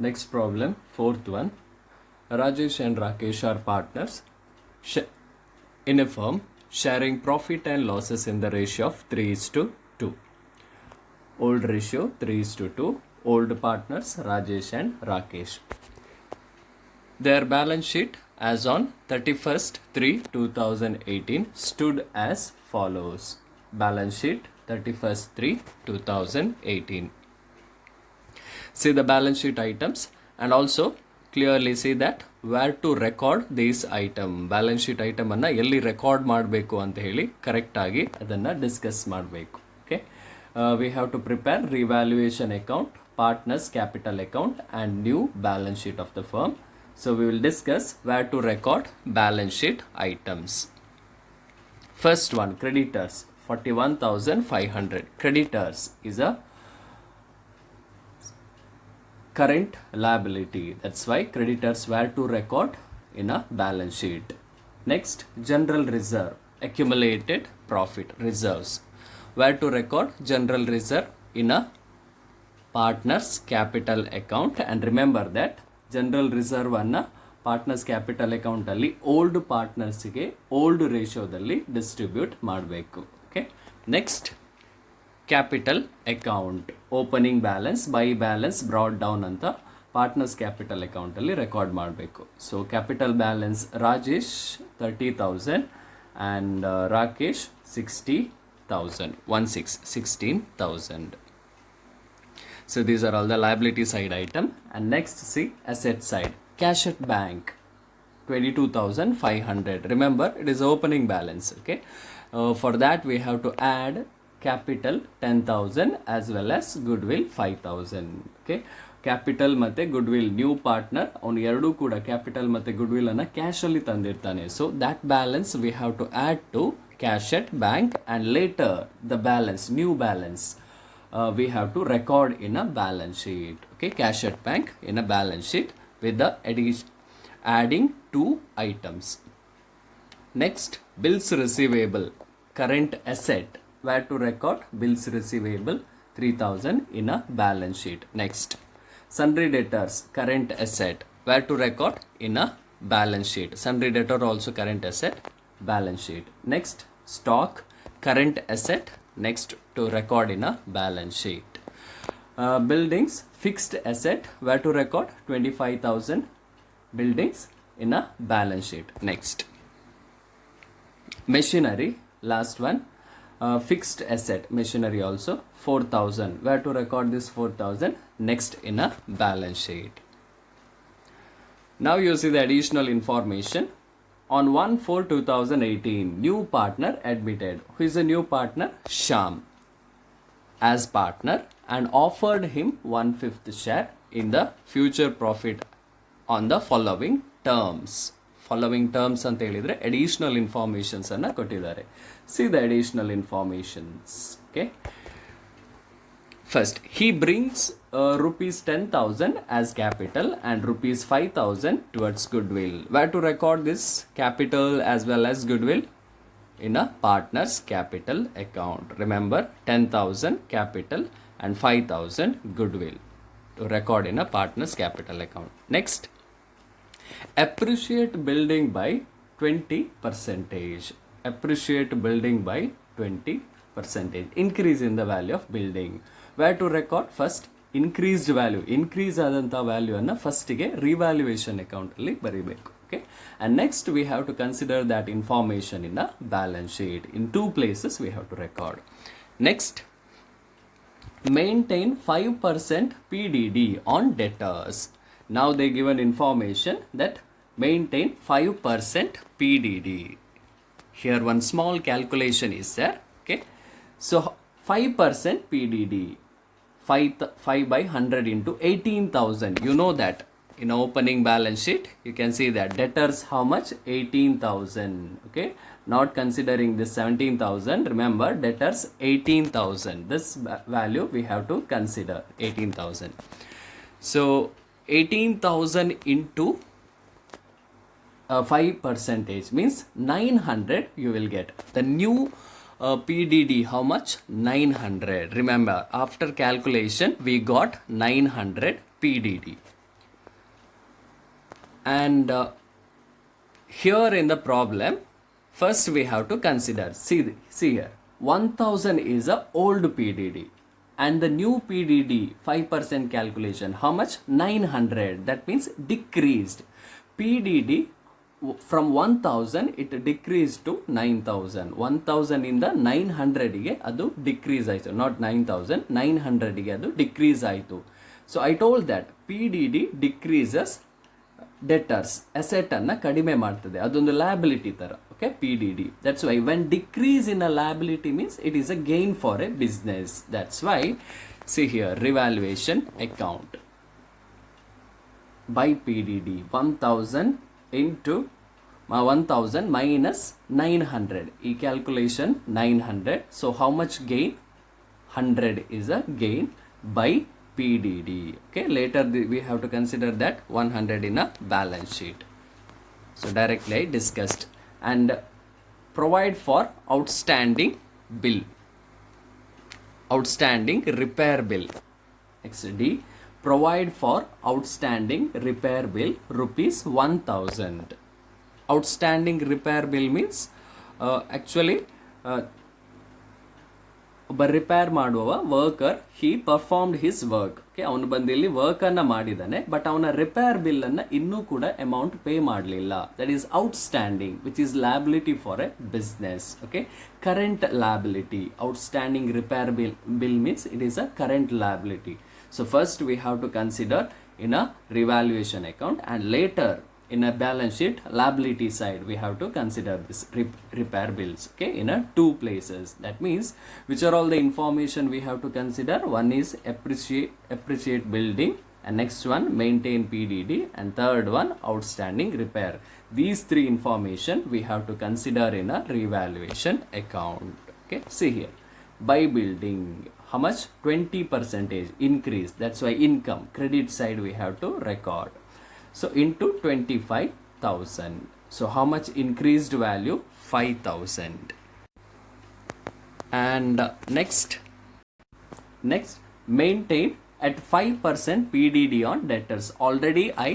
Next problem, fourth one. Rajesh and Rakesh are partners in a firm sharing profit and losses in the ratio of 3:2. Old ratio 3:2. Old partners Rajesh and Rakesh. Their balance sheet as on 31st/3/2018 stood as follows. Balance sheet 31st/3/2018. See the balance sheet items and also clearly see that where to record these item. Balance sheet item ಅನ್ನ ಎಲ್ಲಿ record ಮಾಡಬೇಕು ಅಂತ ಹೇಳಿ correct ಆಗಿ ಅದನ್ನ discuss ಮಾಡಬೇಕು. Okay, we have to prepare revaluation account, partners capital account and new balance sheet of the firm. So we will discuss where to record balance sheet items. First one, creditors 41,500. Creditors is a current liability. That's why creditors were to record in a balance sheet. Next, general reserve, accumulated profit reserves. Where to record general reserve in a partners capital account. And remember that general reserve ಅನ್ನ partners capital account ಅಲ್ಲಿ old ಪಾರ್ಟ್ನರ್ಸ್ಗೆ old ರೇಷಿಯೋದಲ್ಲಿ distribute ಮಾಡಬೇಕು. Okay, next capital account, opening balance, by balance, brought down ಅಂತ partners capital ಅಕೌಂಟಲ್ಲಿ record ಮಾಡಬೇಕು. So capital balance Rajesh 30,000 and Rakesh 60,000, 16,000. So these are all the liability side item. And next see asset side. Cash at bank 22,500. Remember it is opening balance. Okay, for that we have to add capital 10,000 as well as goodwill 5,000. Okay, capital ಮತ್ತೆ goodwill new partner ಅವನು ಎರಡೂ ಕೂಡ capital ಮತ್ತೆ goodwill ಅನ್ನ cash ಅಲ್ಲಿ ತಂದಿರ್ತಾನೆ. So that balance we have to add to cash at bank and later the balance, new balance, we have to record in a balance sheet. Okay, cash at bank in a balance sheet with the adding two items. Next, bills receivable, current asset, where to record bills receivable 3,000 in a balance sheet. Next, sundry debtors, current asset, where to record in a balance sheet. Sundry debtor also current asset, balance sheet. Next, stock, current asset, next to record in a balance sheet. Buildings, fixed asset, where to record 25,000 buildings in a balance sheet. Next, machinery, last one, fixed asset, machinery also 4,000, where to record this 4,000 next in a balance sheet. Now you see the additional information. On 1/4/2018, new partner admitted. Who is a new partner? Shyam as partner and offered him 1/5 share in the future profit on the following terms. Following terms ಅಂತ ಹೇಳಿದ್ರೆ additional informations ಅನ್ನ ಕೊಟ್ಟಿದ್ದಾರೆ. See the additional informations. Okay. First, he brings rupees 10,000 as capital and rupees 5,000 towards goodwill. Where to record this capital as well as goodwill? In a partner's capital account. Remember, 10,000 capital and 5,000 goodwill to record in a partner's capital account. Next, appreciate building by 20%. Appreciate building by 20%. Increase in the value of building. Where to record? First, increased value, increase ಆದಂಥ value ಅನ್ನು ಫಸ್ಟಿಗೆ revaluation account ಅಲ್ಲಿ ಬರೀಬೇಕು. Okay, and next we have to consider that information in a balance sheet. In two places we have to record. Next, maintain 5% PDD on debtors. Now they given information that maintain 5% PDD. Here one small calculation is there. Okay, so 5% PDD, 5 by 100 into 18,000. You know that in opening balance sheet you can see that debtors how much? 18,000. Okay, not considering this 17,000. Remember, debtors 18,000. This value we have to consider 18,000. So 18,000 into 5% means 900 you will get. The new PDD how much? 900. Remember, after calculation we got 900 PDD. And here in the problem, first we have to consider, see here, 1000 is a old PDD and the new PDD 5% calculation, how much? 900, that means decreased. PDD from 1000 it decreased to 9000. 1000 in the 900 ಗೆ ಅದು decrease ಆಯಿತು, not 9000, 900 ಗೆ ಅದು decrease ಆಯಿತು. So I told that PDD decreases debtors asset ಅನ್ನ ಕಡಿಮೆ ಮಾಡ್ತದೆ, ಅದೊಂದು ಲಯಬಿಲಿಟಿ ತರ. Okay, PDD. That's why when decrease in a liability means it is a gain for a business. That's why see here revaluation account by PDD 1000 into 1000 minus 900. ಈ calculation 900. So how much gain? 100 is a gain by PDD. Okay, later we have to consider that 100 in a balance sheet. So directly I discussed. And provide for outstanding bill, outstanding repair bill. Next D, provide for outstanding repair bill rupees 1000. Outstanding repair bill means actually ಒಬ್ಬ repair ಮಾಡುವ worker ಹಿ performed his work. Okay, ಅವನು ಬಂದು ಇಲ್ಲಿ work ಅನ್ನ ಮಾಡಿದ್ದಾನೆ, but ಅವನ repair bill ಅನ್ನ ಇನ್ನೂ ಕೂಡ ಅಮೌಂಟ್ ಪೇ ಮಾಡಲಿಲ್ಲ. That is outstanding, which is liability for a business. Okay, current liability. Outstanding repair bill means it is a current liability. So first we have to consider in a revaluation account, and later in a balance sheet liability side we have to consider this repair bills. Okay, in a two places. That means which are all the information we have to consider. One is appreciate building, and next one maintain PDD, and third one outstanding repair. These three information we have to consider in a revaluation account. Okay, see here, by building, how much? 20% increase. That's why income, credit side we have to record. So into 25,000. So how much increased value? 5,000. And next maintain at 5% PDD on debtors. Already I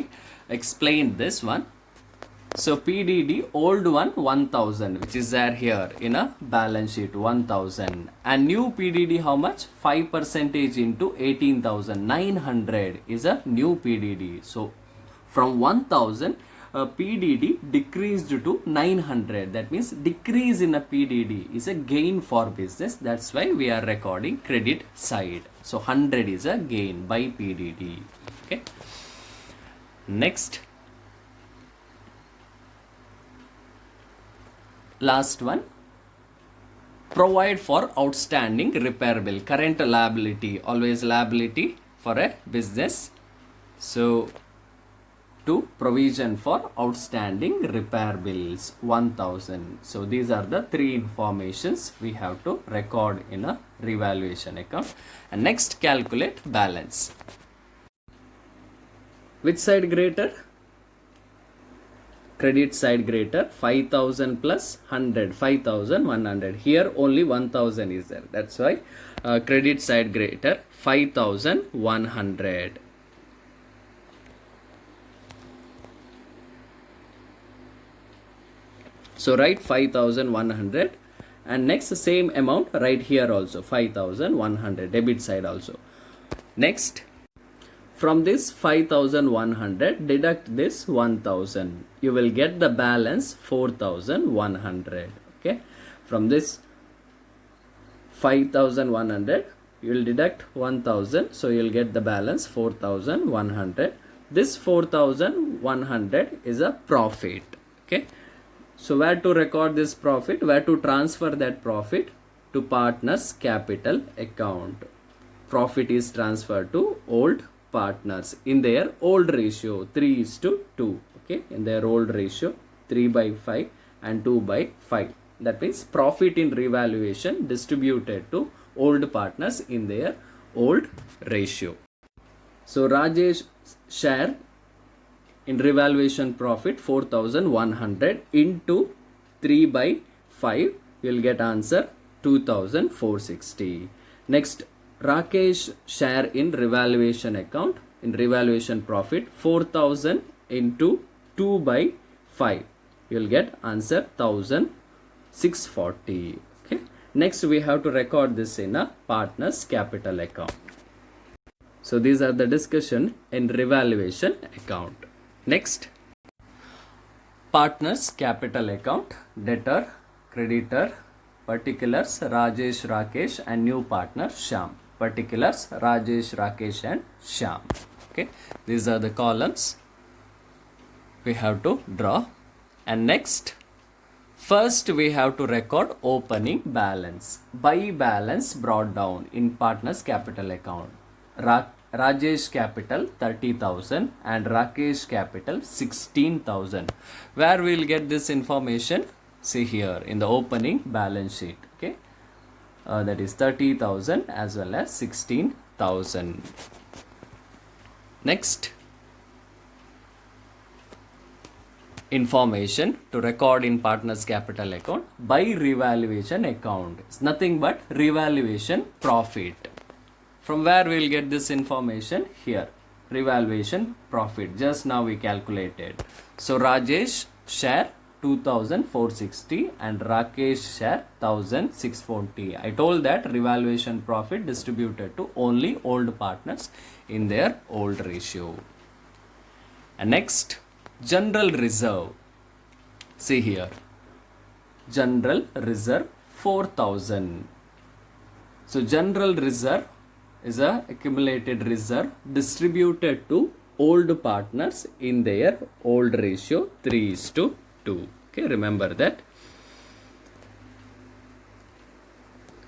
explained this one. So PDD old one 1000, which is there here in a balance sheet 1000, and new PDD how much? 5% into 18,900 is a new PDD. So from 1000 PDD decreased to 900. That means decrease in a PDD is a gain for business. That's why we are recording credit side. So 100 is a gain by PDD. Okay, next, last one, provide for outstanding repair bill. Current liability, always liability for a business. So to provision for outstanding repair bills 1000. So these are the three informations we have to record in a revaluation account. And next, calculate balance. Which side greater? Credit side greater. 5,000 plus 100, 5,100. Here only 1,000 is there. That's why credit side greater, 5,100. So write 5,100, and next same amount right here also 5,100, debit side also. Next, from this 5,100 deduct this 1,000, you will get the balance 4,100. Okay, from this 5,100 you will deduct 1,000, so you will get the balance 4,100. This 4,100 is a profit. Okay, so where to record this profit? Where to transfer that profit? To partners capital account. Profit is transferred to old partners in their old ratio 3:2. Okay, in their old ratio 3/5 and 2/5. That means profit in revaluation distributed to old partners in their old ratio. So Rajesh share in revaluation profit 4,100 into 3/5, you will get answer 2,460. Next, Rakesh share in revaluation account, in revaluation profit 4,000 into 2 by 5. You will get answer 1640. Okay. Next we have to record this in a partner's capital account. So these are the discussion in revaluation account. Next, partner's capital account, debtor, creditor, particulars Rajesh, Rakesh and new partner Shyam. Particulars Rajesh, Rakesh and Shyam. Okay, these are the columns we have to draw. And next, first we have to record opening balance. Buy balance brought down in partner's capital account. Rajesh capital 30,000 and Rakesh capital 16,000. Where we will get this information? See here in the opening balance sheet. Okay, that is 30,000 as well as 16,000. Next, information to record in partner's capital account. By revaluation account, it's nothing but revaluation profit. From where we will get this information? Here, revaluation profit. Just now we calculated. So Rajesh share 2,460 and Rakesh share 1,640. I told that revaluation profit distributed to only old partners in their old ratio. And next, general reserve. See here, general reserve 4,000. So general reserve is a accumulated reserve distributed to old partners in their old ratio 3:2. Okay, remember that.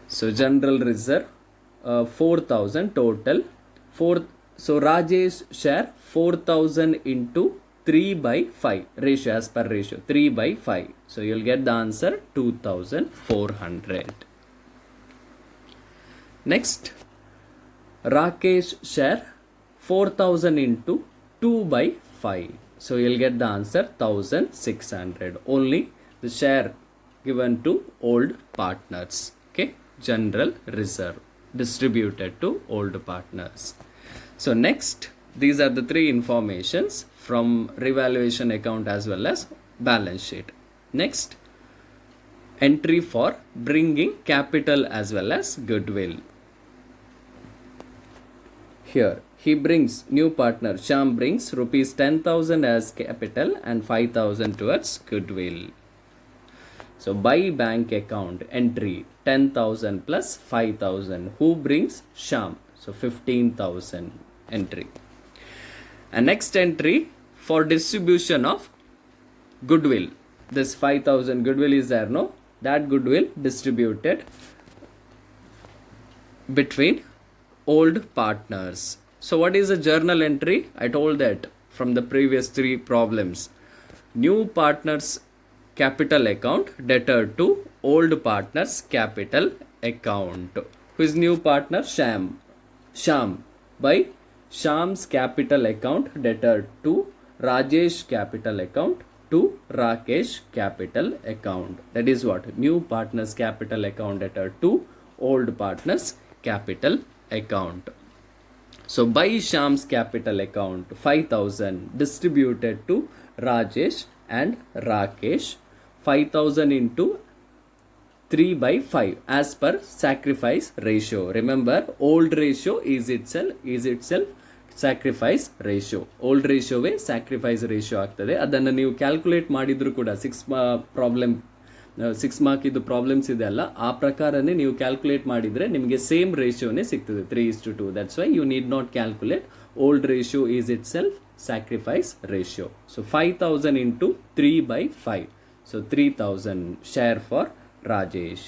So general reserve 4,000 total. So Rajesh share 4,000 into 3 by 5 ratio, as per ratio 3 by 5. So you will get the answer 2,400. Next, Rakesh share 4,000 into 2 by 5. So you will get the answer 1,600. Only the share given to old partners. Okay, general reserve distributed to old partners. So next, these are the three informations from revaluation account as well as balance sheet. Next, entry for bringing capital as well as goodwill. Here, he brings new partner. Shyam brings rupees 10,000 as capital and 5,000 towards goodwill. So by bank account entry 10,000 plus 5,000. Who brings? Shyam. So 15,000 entry. And next entry for distribution of goodwill. This 5,000 goodwill is there, no? That goodwill distributed between old partners. So what is a journal entry? I told that from the previous three problems. New partners capital account, debtor to old partners capital account. Who is new partner? Shyam. By Shyam's capital account, debtor to Rajesh capital account to Rakesh capital account. That is what? New partners capital account, debtor to old partners capital account. So by Shyam's capital account 5,000 distributed to Rajesh and Rakesh. 5,000 into 3 by 5 as per sacrifice ratio. Remember, old ratio is itself sacrifice ratio. Old ratio way sacrifice ratio ಆಗ್ತದೆ. ಅದನ್ನು ನೀವು calculate ಮಾಡಿದ್ರು ಕೂಡ 6 mark ಇದು problems ಇದೆ ಅಲ್ಲ, ಆ ಪ್ರಕಾರನೇ ನೀವು ಕ್ಯಾಲ್ಕುಲೇಟ್ ಮಾಡಿದರೆ ನಿಮಗೆ ಸೇಮ್ ರೇಷಿಯೋನೇ ಸಿಗ್ತದೆ 3:2. That's why you need not calculate. Old ratio is itself sacrifice ratio. So 5,000 into 3 by 5. So 3,000 share for Rajesh.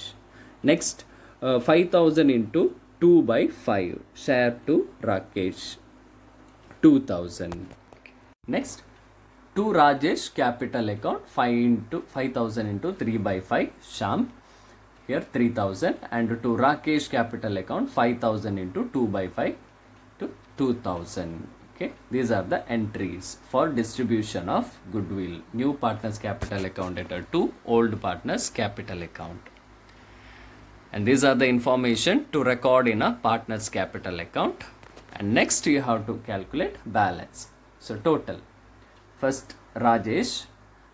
Next, 5,000 into 2 by 5 share to Rakesh. 2,000. Next, to Rajesh capital account 5,000 into 3 by 5 Shyam. Here 3,000, and to Rakesh capital account 5,000 into 2 by 5 to 2,000. Okay, these are the entries for distribution of goodwill. New partners capital account debtor to old partners capital account. And these are the information to record in a partners capital account. And next you have to calculate balance. So total. First Rajesh,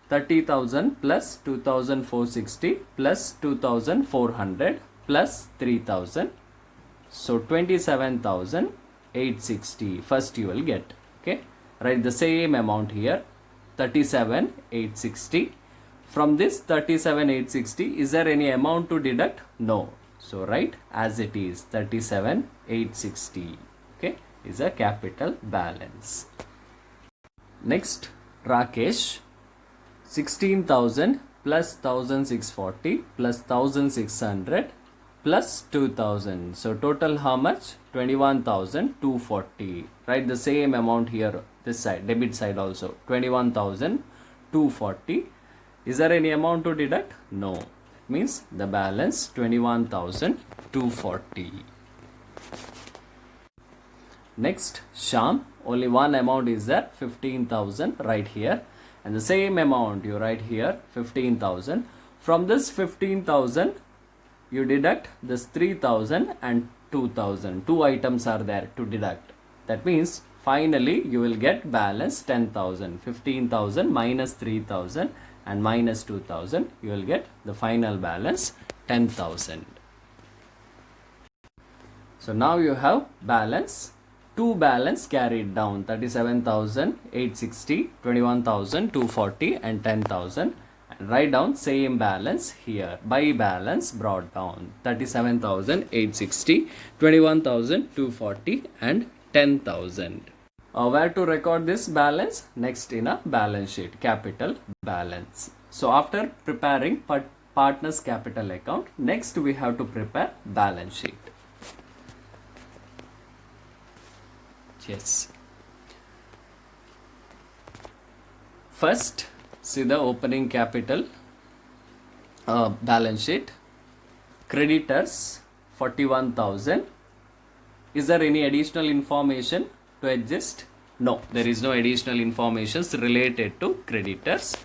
30,000 plus 2,460 plus 2,400 plus 3,000. So 27,860 first you will get. Okay, write the same amount here, 37,860. From this 37,860, is there any amount to deduct? No. So write as it is, 37,860. Okay, is a capital balance. Next, Rakesh, 16,000 plus 1,640 plus 1,600 plus 2,000. So total how much? 21,240. Write the same amount here, this side, debit side also, 21,240. Is there any amount to deduct? No. That means the balance 21,240. Next, Sham, only one amount is there, 15,000 right here. And the same amount you write here, 15,000. From this 15,000, you deduct this 3,000 and 2,000. Two items are there to deduct. That means finally you will get balance 10,000. 15,000 minus 3,000 and minus 2,000. You will get the final balance 10,000. So now you have balance. Two balance carried down, 37,860, 21,240 and 10,000. And write down same balance here. By balance brought down, 37,860, 21,240 and 10,000. Where to record this balance? Next in a balance sheet, capital balance. So after preparing partner's capital account, next we have to prepare balance sheet. Yes. First, see the opening capital balance sheet. Creditors 41,000. Is there any additional information to adjust? No, there is no additional information related to creditors.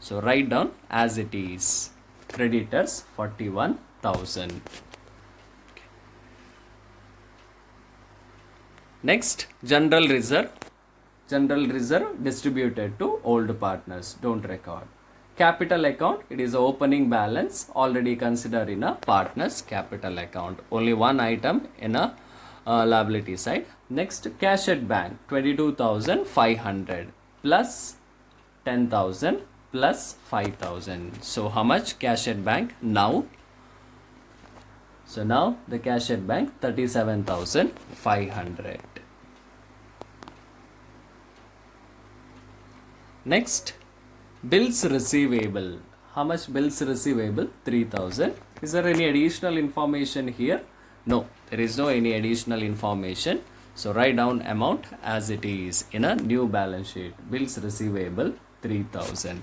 So write down as it is. Creditors 41,000. Next, general reserve. General reserve distributed to old partners. Don't record. Capital account, it is opening balance already considered in a partner's capital account. Only one item in a liability side. Next, cash at bank, 22,500 plus 10,000 plus 5,000. So how much cash at bank now? So now the cash at bank 37,500. Next, bills receivable. How much bills receivable? 3,000. Is there any additional information here? No, there is no any additional information. So write down amount as it is in a new balance sheet. Bills receivable 3,000.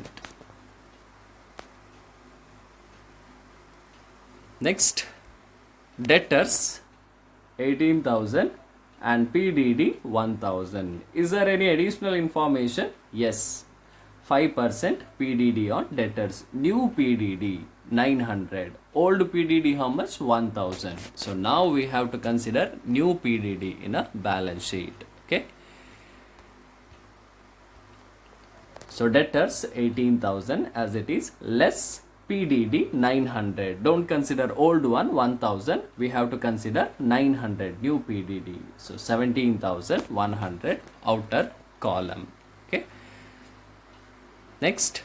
Next, debtors 18,000 and PDD 1,000. Is there any additional information? Yes, 5% PDD on debtors. New PDD 900. Old PDD how much? 1,000. So now we have to consider new PDD in a balance sheet. Okay. So debtors 18,000 as it is, less PDD 900. Don't consider old one 1,000. We have to consider 900 new PDD. So 17,100 outer column. Okay. Next,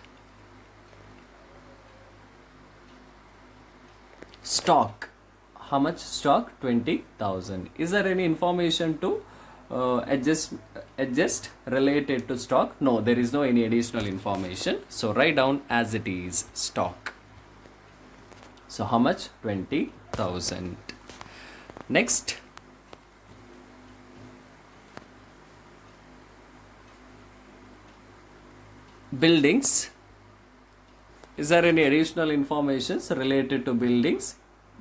stock. How much stock? 20,000. Is there any information to adjust related to stock? No, there is no any additional information. So write down as it is, stock. So how much? 20,000. Next, buildings. Is there any additional information related to buildings?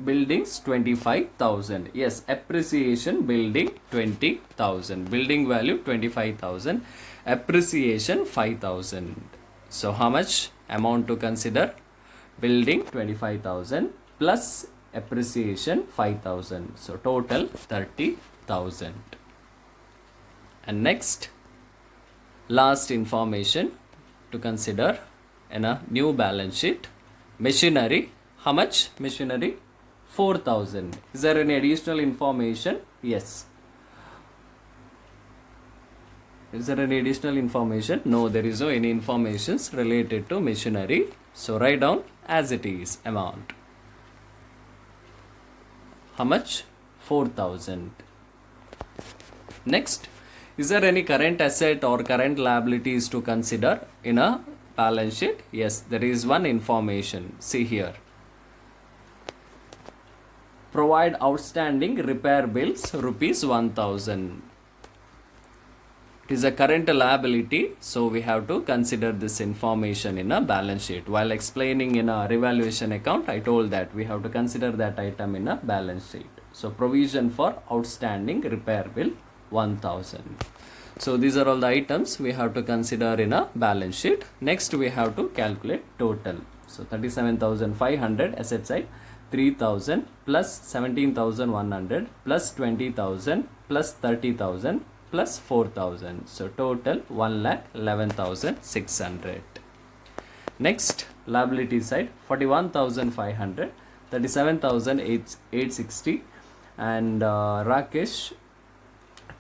Buildings 25,000. Yes, appreciation building 20,000. Building value 25,000. Appreciation 5,000. So how much amount to consider? Building 25,000 plus appreciation 5,000. So total 30,000. And next, last information, to consider in a new balance sheet. Machinery, how much machinery? 4,000. Is there any additional information? Yes. Is there any additional information? No, there is no any informations related to machinery. So write down as it is amount. How much? 4,000. Next, is there any current asset or current liabilities to consider in a balance sheet? Yes, there is one information. See here. Provide outstanding repair bills rupees 1,000. It is a current liability, so we have to consider this information in a balance sheet. While explaining in a revaluation account, I told that we have to consider that item in a balance sheet. So provision for outstanding repair bill 1,000. So these are all the items we have to consider in a balance sheet. Next we have to calculate total. So 37,500 asset side, 3,000 plus 17,100 plus 20,000 plus 30,000 plus 4,000. So total 1,11,600. Next liability side, 41,500, 37,860 and Rakesh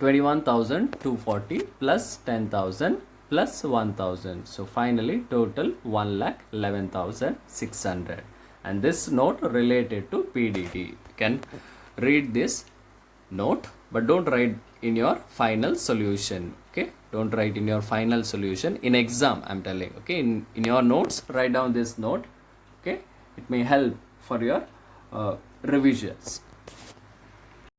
21,240 plus 10,000 plus 1,000. So finally total 1,11,600. And this note related to PDD. You can read this note, but don't write in your final solution. Okay, don't write in your final solution in exam, I'm telling. Okay, in your notes write down this note. Okay, it may help for your revisions.